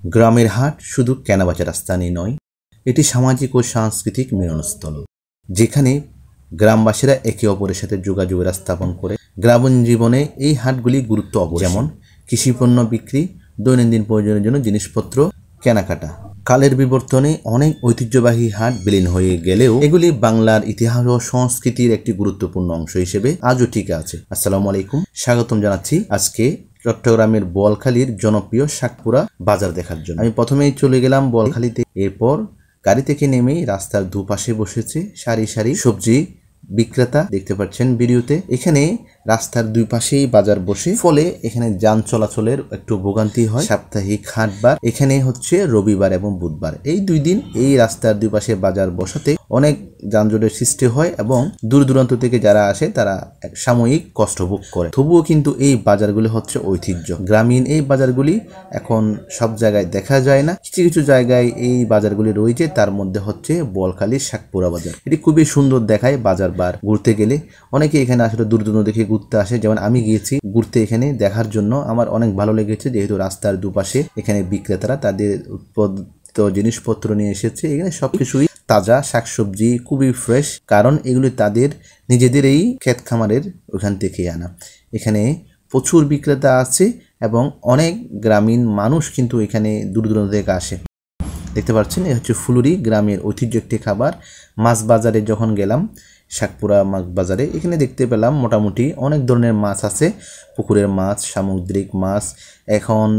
গ্রামের হাট শুধু কেনাবেচার স্থানই নয়, এটি সামাজিক ও সাংস্কৃতিক মিলনস্থল, যেখানে গ্রামবাসীরা একে অপরের সাথে যোগাযোগের স্থাপন করে। গ্রামীণ জীবনে এই হাটগুলি গুরুত্ব যেমন কৃষিপণ্য বিক্রি, দৈনন্দিন প্রয়োজনের জন্য জিনিসপত্র কেনাকাটা। কালের বিবর্তনে অনেক ঐতিহ্যবাহী হাট বিলীন হয়ে গেলেও এগুলি বাংলার ইতিহাস ও সংস্কৃতির একটি গুরুত্বপূর্ণ অংশ হিসেবে আজও টিকে আছে। আসসালামু আলাইকুম, স্বাগতম জানাচ্ছি আজকে চট্টগ্রামের বোয়ালখালীর জনপ্রিয় শাকপুরা বাজার দেখার জন্য। আমি প্রথমেই চলে গেলাম বোয়ালখালীতে। এরপর গাড়ি থেকে নেমেই রাস্তার দুপাশে বসেছে সারি সারি সবজি বিক্রেতা, দেখতে পাচ্ছেন ভিডিওতে। এখানে রাস্তার দুই পাশেই বাজার বসে, ফলে এখানে যান চলাচলের একটু ভোগান্তি হয়। সাপ্তাহিক হাটবার এখানে হচ্ছে রবিবার এবং বুধবার, এই দুই দিন এই রাস্তার দুই পাশে বাজার বসাতে অনেক যানজটের সৃষ্টি হয় এবং দূর দূরান্ত থেকে যারা আসে তারা সাময়িক কষ্ট ভোগ করে। তবুও কিন্তু এই বাজারগুলি হচ্ছে ঐতিহ্য। গ্রামীণ এই বাজারগুলি এখন সব জায়গায় দেখা যায় না, কিছু কিছু জায়গায় এই বাজারগুলি রয়েছে। তার মধ্যে হচ্ছে বোয়ালখালীর শাকপুরা বাজার। এটি খুবই সুন্দর দেখায় বাজার বার ঘুরতে গেলে। অনেকে এখানে আসলে দূর দূরান্ত থেকে ঘুরতে আসে, যেমন আমি গিয়েছি ঘুরতে এখানে দেখার জন্য। আমার অনেক ভালো লেগেছে, যেহেতু রাস্তার দুপাশে এখানে বিক্রেতারা তাদের উৎপাদিত জিনিসপত্র নিয়ে এসেছে। এখানে সবকিছুই তাজা, শাকসবজি খুবই ফ্রেশ, কারণ এগুলি তাদের নিজেদের এই ক্ষেত খামারের ওখান থেকে আনা। এখানে প্রচুর বিক্রেতা আছে এবং অনেক গ্রামীণ মানুষ কিন্তু এখানে দূর দূরান্ত থেকে আসে। দেখতে পাচ্ছেন, এ হচ্ছে ফুলুরি, গ্রামের ঐতিহ্য একটি খাবার। মাছ বাজারে যখন গেলাম, শাকপুরা মাছ বাজারে, এখানে দেখতে পেলাম মোটামুটি অনেক ধরনের মাছ আছে, পুকুরের মাছ, সামুদ্রিক মাছ। এখন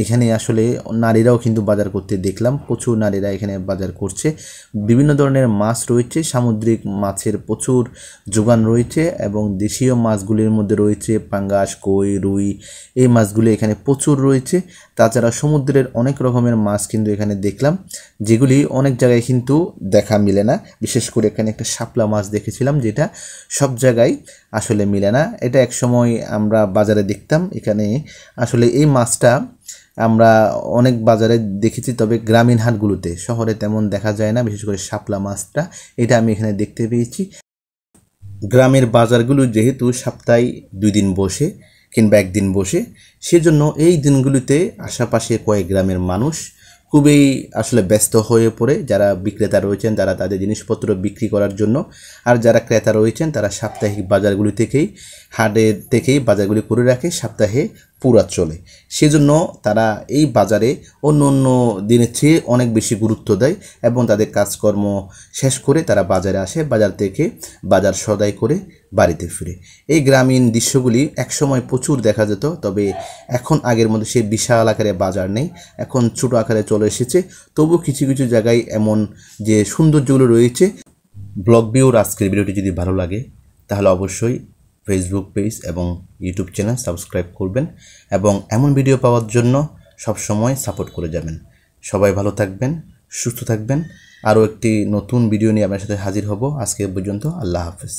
এখানে আসলে নারীরাও কিন্তু বাজার করতে দেখলাম, প্রচুর নারীরা এখানে বাজার করছে। বিভিন্ন ধরনের মাছ রয়েছে, সামুদ্রিক মাছের প্রচুর যোগান রয়েছে এবং দেশীয় মাছগুলির মধ্যে রয়েছে পাঙ্গাস, কই, রুই, এই মাছগুলি এখানে প্রচুর রয়েছে। তাছাড়া সমুদ্রের অনেক রকমের মাছ কিন্তু এখানে দেখলাম, যেগুলি অনেক জায়গায় কিন্তু দেখা মিলে না। বিশেষ করে এখানে একটা শাপলা মাছ দেখেছিলাম, যেটা সব জায়গায় আসলে মিলে না। এটা এক সময় আমরা বাজারে দেখতাম। এখানে আসলে এই মাছটা আমরা অনেক বাজারে দেখেছি, তবে গ্রামীণ হাটগুলোতে, শহরে তেমন দেখা যায় না। বিশেষ করে শাপলা মাছটা, এটা আমি এখানে দেখতে পেয়েছি। গ্রামের বাজারগুলো যেহেতু সপ্তাহে 2 দিন বসে কিংবা 1 দিন বসে, সেজন্য এই দিনগুলিতে আশেপাশে কয়েক গ্রামের মানুষ খুবই আসলে ব্যস্ত হয়ে পড়ে। যারা বিক্রেতা রয়েছেন তারা তাদের জিনিসপত্র বিক্রি করার জন্য, আর যারা ক্রেতা রয়েছেন তারা সাপ্তাহিক বাজারগুলি থেকেই, হাটের থেকেই বাজারগুলি করে রাখে, সপ্তাহে পুরা চলে। সেজন্য তারা এই বাজারে অন্য অন্য দিনের চেয়ে অনেক বেশি গুরুত্ব দেয় এবং তাদের কাজকর্ম শেষ করে তারা বাজারে আসে, বাজার থেকে বাজার সদাই করে বাড়িতে ফিরে। এই গ্রামীণ দৃশ্যগুলি একসময় প্রচুর দেখা যেত, তবে এখন আগের মধ্যে সেই বিশাল আকারে বাজার নেই, এখন ছোটো আকারে চলে এসেছে। তবু কিছু কিছু জায়গায় এমন যে সৌন্দর্যগুলো রয়েছে। ব্লগ ভিউর আজকের ভিডিওটি যদি ভালো লাগে তাহলে অবশ্যই ফেসবুক পেজ এবং ইউটিউব চ্যানেল সাবস্ক্রাইব করবেন এবং এমন ভিডিও পাওয়ার জন্য সবসময় সাপোর্ট করে যাবেন। সবাই ভালো থাকবেন, সুস্থ থাকবেন। আরও একটি নতুন ভিডিও নিয়ে আপনার সাথে হাজির হব। আজকে পর্যন্ত আল্লাহ হাফেজ।